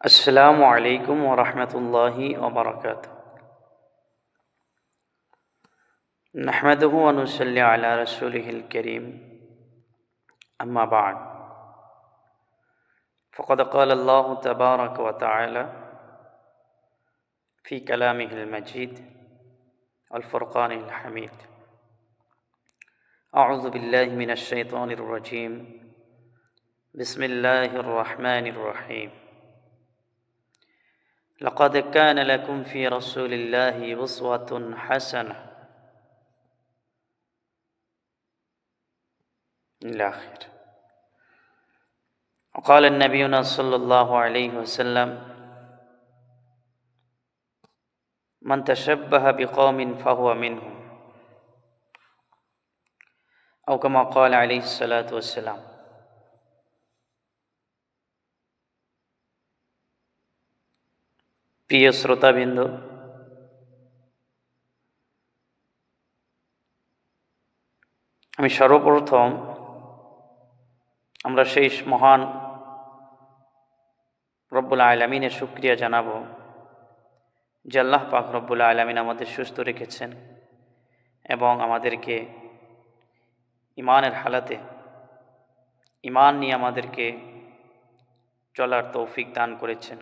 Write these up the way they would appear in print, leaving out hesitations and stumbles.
আসসালামু আলাইকুম ওয়া রাহমাতুল্লাহি ওয়া বারাকাতুহু। নাহমাদুহু ওয়া নুসাল্লি আলা রাসূলিহিল কারীম। আম্মা বা'দ। ফাকাদ ক্বালা আল্লাহু তাবারাকা ওয়া তাআলা ফি কালামিহিল মাজিদ ওয়াল ফুরকানিল হামিদ। আউযু বিল্লাহি মিনাশ শাইতানির রাজীম। বিসমিল্লাহির রাহমানির রহিম। লাকাদ কানা লাকুম ফি রাসূলিল্লাহি উসওয়াতুন হাসানাহ ইলা আখির। وقال النبينا صلى الله عليه وسلم من تشبه بقوم فهو منهم أو كما قال عليه الصلاة والسلام। প্রিয় শ্রোতাবৃন্দ, আমি সর্বপ্রথম আমরা সেই মহান রব্বুল আলামিনের শুকরিয়া জানাবো যে আল্লাহ পাক রব্বুল আলামিন আমাদের সুস্থ রেখেছেন এবং আমাদেরকে ঈমানের হালাতে ঈমান নিয়ে আমাদেরকে চলার তৌফিক দান করেছেন।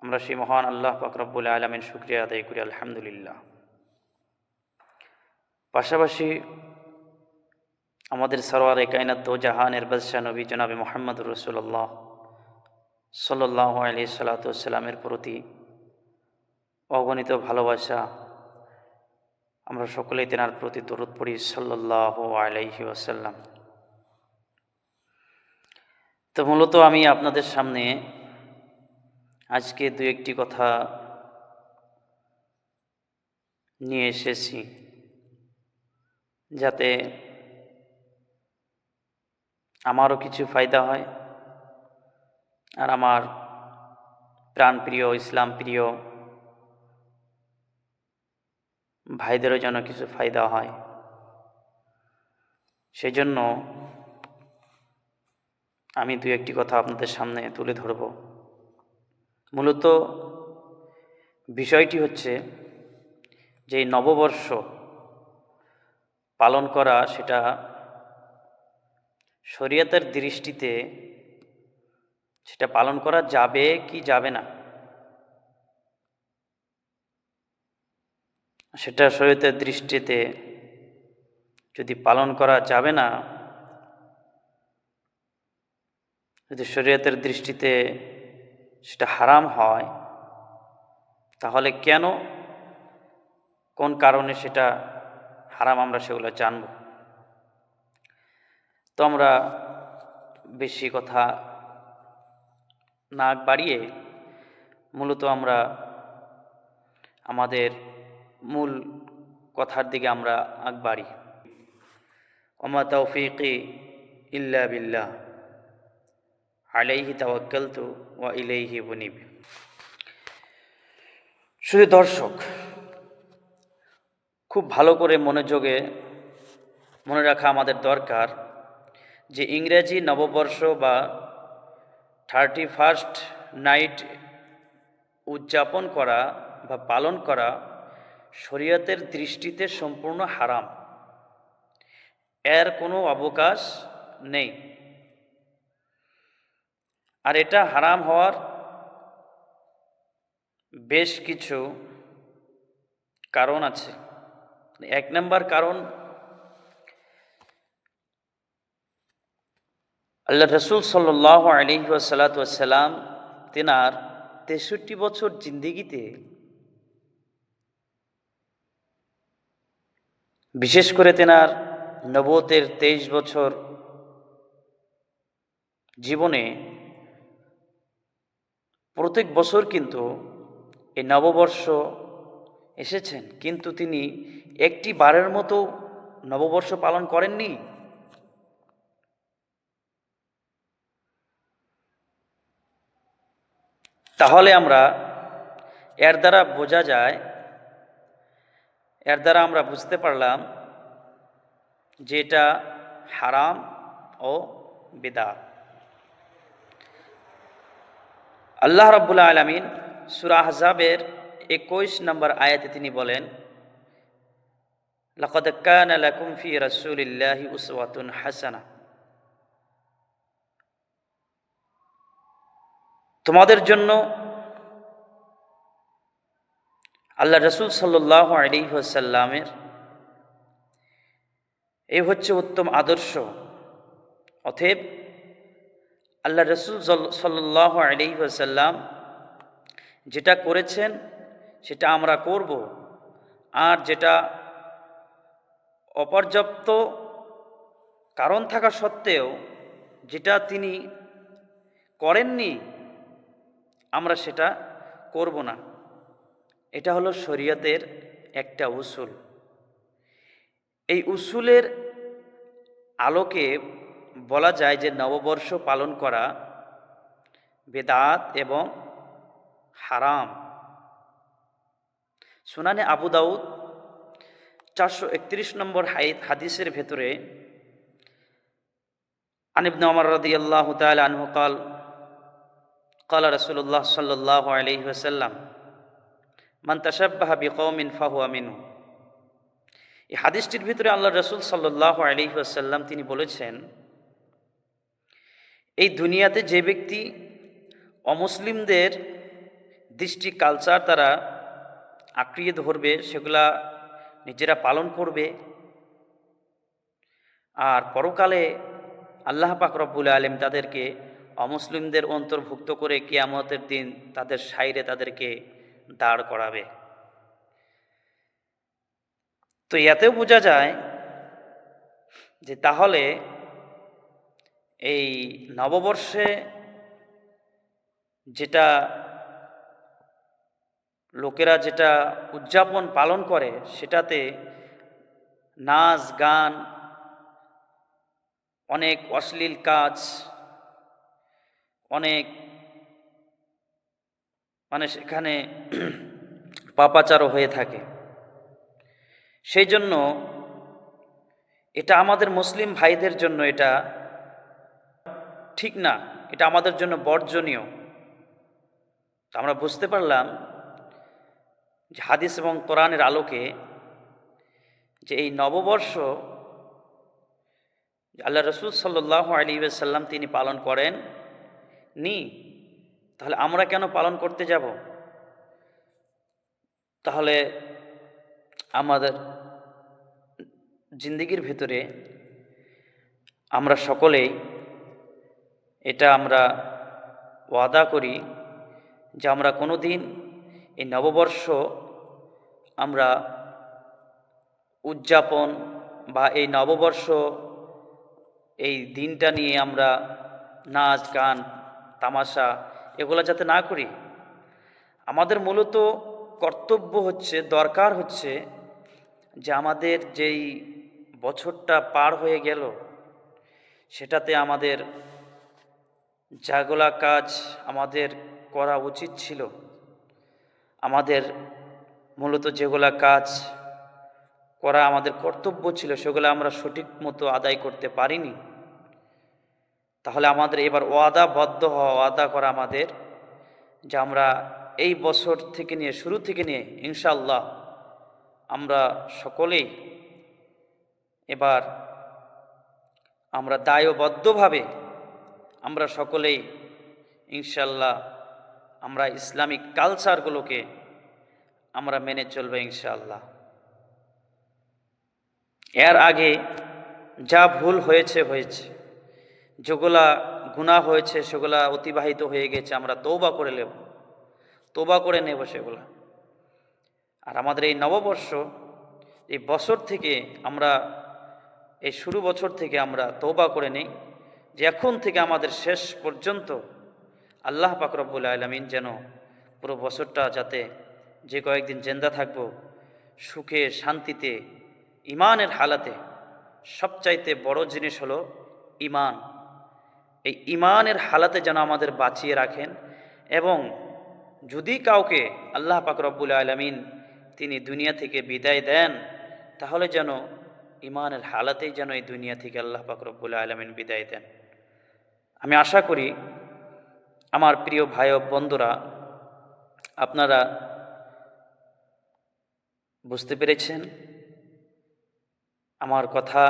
আমরা সেই মহান আল্লাহ পাক রব্বুল আলামিনের শুকরিয়া আদায় করি আলহামদুলিল্লাহ। পাশাপাশি আমাদের সরওয়ারে কায়নাত দো জাহানের বাদশাহ নবী জনাবে মুহাম্মদুর রাসূলুল্লাহ সাল্লাল্লাহু আলাইহি সাল্লাতু ওয়াসসালামের প্রতি অগণিত ভালোবাসা, আমরা সকলেই তেনার প্রতি দরুদ পড়ি সাল্লাল্লাহু আলাইহি ওয়াসাল্লাম। তো মূলত আমি আপনাদের সামনে আজকে দু একটি কথা নিয়ে এসেছি, যাতে আমারও কিছু ফায়দা হয় আর আমার প্রাণপ্রিয় ইসলাম প্রিয় ভাইদেরও যেন কিছু ফায়দা হয়। সেই জন্য আমি দু একটি কথা আপনাদের সামনে তুলে ধরব। মূলত বিষয়টি হচ্ছে যে নববর্ষ পালন করা, সেটা শরীয়তের দৃষ্টিতে সেটা পালন করা যাবে কি যাবে না, সেটা শরীয়তের দৃষ্টিতে যদি পালন করা যাবে না, যদি শরীয়তের দৃষ্টিতে সেটা হারাম হয়, তাহলে কেন, কোন কারণে সেটা হারাম, আমরা সেগুলো জানব। তো আমরা বেশি কথা না বাড়িয়ে মূলত আমরা আমাদের মূল কথার দিকে আমরা আগ বাড়ি। ওমা তাওফীকি ইল্লা বিল্লাহ আলাইহি তাওয়াক্কালতু ওয়া ইলাইহি উনীব। শুধু দর্শক, খুব ভালো করে মনোযোগে মনে রাখা আমাদের দরকার যে ইংরেজি নববর্ষ বা 31st নাইট উদযাপন করা বা পালন করা শরীয়তের দৃষ্টিতে সম্পূর্ণ হারাম, এর কোনো অবকাশ নেই। আর এটা হারাম হওয়ার বেশ কিছু কারণ আছে। এক নম্বর কারণ, আল্লাহ রসুল সাল্লাল্লাহু আলাইহি ওয়াসাল্লাম তেনার 63 বছর জিন্দেগিতে, বিশেষ করে তেনার নবুয়তের 23 বছর জীবনে প্রত্যেক বছর কিন্তু এই নববর্ষ এসেছেন, কিন্তু তিনি একটি বারের মতো নববর্ষ পালন করেননি। তাহলে আমরা এর দ্বারা বোঝা যায়, এর দ্বারা আমরা বুঝতে পারলাম যে এটা হারাম ও বিদআত। আল্লাহ রাব্বুল আলামিন সূরা আহজাবের 21 নম্বর আয়াতে তিনি বলেন, লাকাদ কানা লাকুম ফি রাসূলিল্লাহি উসওয়াতুন হাসানাহ, তোমাদের জন্য আল্লাহ রাসূল সাল্লাল্লাহু আলাইহি ওয়াসাল্লামের এই হচ্ছে উত্তম আদর্শ। অতএব আল্লাহ রাসূল সাল্লাল্লাহু আলাইহি ওয়াসাল্লাম যেটা করেছেন সেটা আমরা করব, আর যেটা অপর্যাপ্ত কারণ থাকা সত্ত্বেও যেটা তিনি করেননি আমরা সেটা করব না। এটা হলো শরীয়তের একটা উসুল। এই উসুলের আলোকে বলা যায় যে নববর্ষ পালন করা বেদাত এবং হারাম। সুনানে আবু দাউদ 431 নম্বর হাদিসের ভেতরে আন ইবনে ওমর রাদিয়াল্লাহু তাআলা আনহু قال قال رسول الله صلى الله عليه وسلم মান তাশাব্বাহা বিকওমিন ফাহুয়া মিনহু। এই হাদিসটির ভিতরে আল্লাহ রাসূল সাল্লাল্লাহু আলাইহি ওয়াসাল্লাম তিনি বলেছেন, এই দুনিয়াতে যে ব্যক্তি অমুসলিমদের দৃষ্টি কালচার তারা আঁকড়িয়ে ধরবে, সেগুলা নিজেরা পালন করবে, আর পরকালে আল্লাহ পাক রব্বুল আলামিন তাদেরকে অমুসলিমদের অন্তর্ভুক্ত করে কিয়ামতের দিন তাদের সাইরে তাদেরকে দাঁড় করাবে। তো এতেও বোঝা যায় যে তাহলে এই নববর্ষে যেটা লোকেরা যেটা উদযাপন পালন করে সেটাতে নাচ গান, অনেক অশ্লীল কাজ, অনেক সেখানে পাপাচারও হয়ে থাকে। সেই জন্য এটা আমাদের মুসলিম ভাইদের জন্য এটা ঠিক না, এটা আমাদের জন্য বর্জনীয়। আমরা বুঝতে পারলাম যে হাদিস এবং কোরআনের আলোকে যে এই নববর্ষ আল্লাহ রাসূল সাল্লাল্লাহু আলাইহি ওয়াসাল্লাম তিনি পালন করেন নি, তাহলে আমরা কেন পালন করতে যাব? তাহলে আমাদের জিন্দেগির ভেতরে আমরা সকলেই এটা আমরা ওয়াদা করি যে আমরা কোনো দিন এই নববর্ষ আমরা উদযাপন বা এই নববর্ষ এই দিনটা নিয়ে আমরা নাচ গান তামাশা এগুলো যাতে না করি। আমাদের মূলত কর্তব্য হচ্ছে, দরকার হচ্ছে যে আমাদের যেই বছরটা পার হয়ে গেল সেটাতে আমাদের যেগুলা কাজ আমাদের করা উচিত ছিল, আমাদের মূলত যেগুলা কাজ করা আমাদের কর্তব্য ছিল সেগুলো আমরা সঠিক মতো আদায় করতে পারিনি। তাহলে আমাদের এবার ওয়াদাবদ্ধ হওয়া, ওয়াদা করা আমাদের যে আমরা এই বছর থেকে নিয়ে, শুরু থেকে নিয়ে ইনশাআল্লাহ আমরা সকলেই এবার আমরা দায়বদ্ধভাবে আমরা সকলেই ইনশাআল্লাহ আমরা ইসলামিক কালচারগুলোকে আমরা মেনে চলবো ইনশাআল্লাহ। এর আগে যা ভুল হয়েছে, যেগুলা গুনাহ হয়েছে সেগুলা অতিবাহিত হয়ে গেছে, আমরা তওবা করে নেব সেগুলা। আর আমাদের এই নববর্ষ, এই বছর থেকে আমরা, এই শুরু বছর থেকে আমরা তওবা করে নেই যে এখন থেকে আমাদের শেষ পর্যন্ত আল্লাহ পাক রব্বুল আলামিন যেন পুরো বছরটা যাতে যে কয়েকদিন জিন্দা থাকব সুখে শান্তিতে ইমানের হালাতে। সবচাইতে বড় জিনিস হলো ইমান। এই ইমানের হালাতে যেন আমাদের বাঁচিয়ে রাখেন, এবং যদি কাউকে আল্লাহ পাক রব্বুল আলামিন তিনি দুনিয়া থেকে বিদায় দেন তাহলে যেন ইমানের হালাতেই যেন এই দুনিয়া থেকে আল্লাহ পাক রব্বুল আলামিন বিদায় দেন। আমি আশা করি আমার প্রিয় ভাই ও বন্ধুরা, আপনারা বুঝতে পেরেছেন আমার কথা,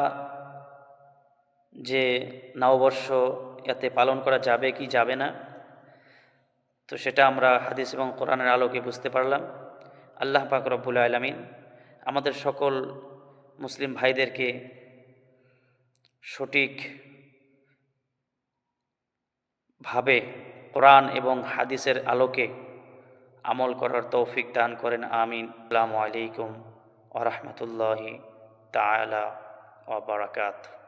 যে নববর্ষ এতে পালন করা যাবে কি যাবে না? তো সেটা আমরা হাদিস এবং কোরআনের আলোকে বুঝতে পারলাম। আল্লাহ পাক রব্বুল আলামিন আমাদের সকল মুসলিম ভাইদেরকে সঠিকভাবে কোরআন এবং হাদিসের আলোকে আমল করার তৌফিক দান করেন, আমিন। আসসালামু আলাইকুম ওয়া রাহমাতুল্লাহি তাআলা ওয়া বারাকাতুহু।